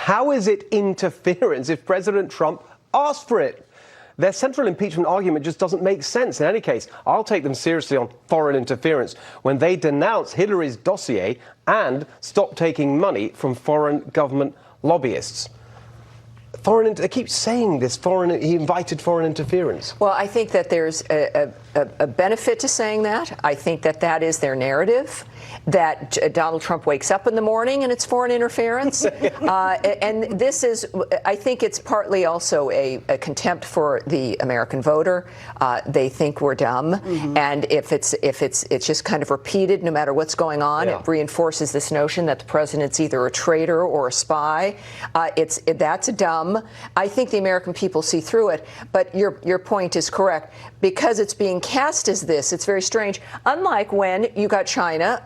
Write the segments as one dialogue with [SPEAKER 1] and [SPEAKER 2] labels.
[SPEAKER 1] How is it interference if President Trump asked for it? Their central impeachment argument just doesn't make sense. In any case, I'll take them seriously on foreign interference when they denounce Hillary's dossier and stop taking money from foreign government lobbyists. They keep saying this, he invited foreign interference.
[SPEAKER 2] Well, I think that there's a benefit to saying that. I think that that is their narrative, that Donald Trump wakes up in the morning and it's foreign interference. And this is, I think it's partly also a contempt for the American voter. They think we're dumb. Mm-hmm. And if it's just kind of repeated, no matter what's going on, it reinforces this notion that the president's either a traitor or a spy. That's dumb. I think the American people see through it. But your point is correct. Because it's being cast as this, it's very strange. Unlike when you got China,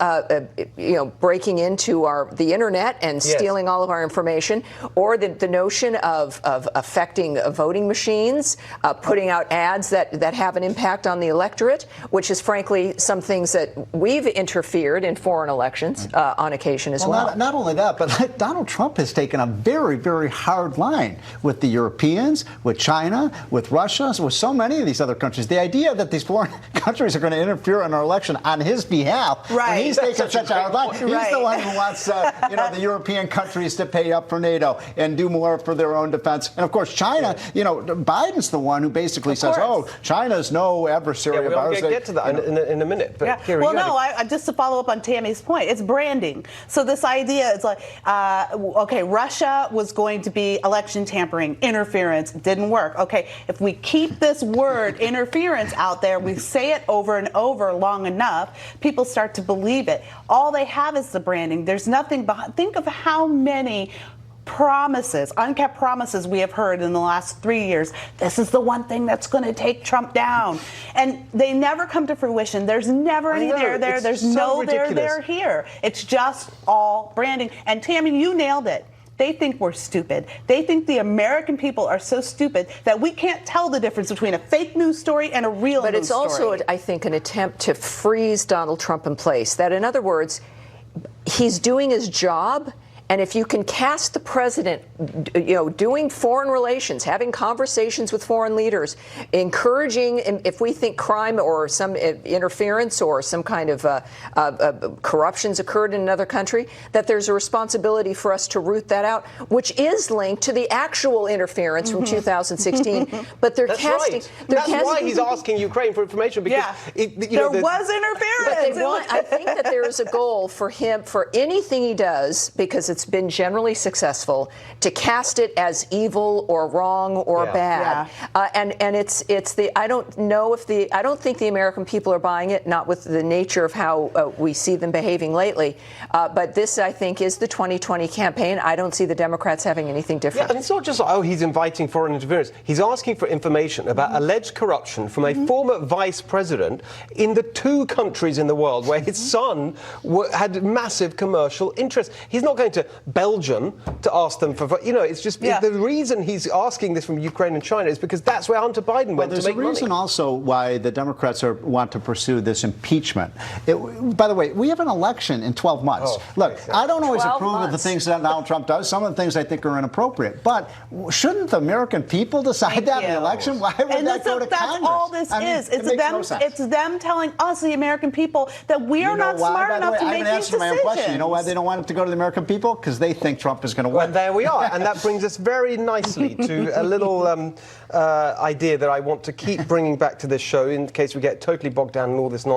[SPEAKER 2] breaking into the internet and stealing all of our information, or the notion of affecting voting machines, putting out ads that have an impact on the electorate, which is frankly some things that we've interfered in foreign elections on occasion as well.
[SPEAKER 3] Not only that, but Donald Trump has taken a very, very hard line with the Europeans, with China, with Russia, with so many of these other countries. The idea that these foreign countries are going to interfere in our election on his behalf, and he's taking such a hard line. He's the one who wants the European countries to pay up for NATO and do more for their own defense. And of course, China, Biden's the one who basically says, "Oh, China's no adversary of ours."
[SPEAKER 1] We'll get to that in a minute. But Kira,
[SPEAKER 4] I just to follow up on Tammy's point, it's branding. So this idea is like, okay, Russia was going to be election tampering, interference, didn't work. Okay, if we keep this word interference out there, we say it over and over long enough, people start to believe it. All they have is the branding. There's nothing behind. Think of how many promises, unkept promises we have heard in the last 3 years. This is the one thing that's going to take Trump down. And they never come to fruition. There's never any there. There's no there here. It's just all branding. And Tammy, you nailed it. They think we're stupid. They think the American people are so stupid that we can't tell the difference between a fake news story and a real news story. But
[SPEAKER 2] it's also, I think, an attempt to freeze Donald Trump in place. That, in other words, he's doing his job. And if you can cast the president, doing foreign relations, having conversations with foreign leaders, encouraging, if we think crime or some interference or some kind of corruption's occurred in another country, that there's a responsibility for us to root that out, which is linked to the actual interference from 2016. But they're casting.
[SPEAKER 1] That's why he's asking Ukraine for information, because
[SPEAKER 4] there was interference.
[SPEAKER 2] But I think that there is a goal for him, for anything he does, because it's been generally successful, to cast it as evil or wrong or bad. And it's I don't think the American people are buying it, not with the nature of how we see them behaving lately. But this, I think, is the 2020 campaign. I don't see the Democrats having anything different.
[SPEAKER 1] Yeah, and it's not just he's inviting foreign interference. He's asking for information about alleged corruption from a former vice president in the 2 countries in the world where his son had massive commercial interests. He's not going to Belgium to ask them for, it's just the reason he's asking this from Ukraine and China is because that's where Hunter Biden went to make money.
[SPEAKER 3] There's a reason also why the Democrats want to pursue this impeachment. By the way, we have an election in 12 months. Look, I don't always approve of the things that Donald Trump does. Some of the things I think are inappropriate. But shouldn't the American people decide that in the election? Why would that go to Congress?
[SPEAKER 4] That's all this is. It's them telling us, the American people, that we are not smart enough to make these decisions.
[SPEAKER 3] I haven't answered my own question. You know why they don't want it to go to the American people? Because they think Trump is going to win.
[SPEAKER 1] Well, there we are. And that brings us very nicely to a little idea that I want to keep bringing back to this show in case we get totally bogged down in all this nonsense.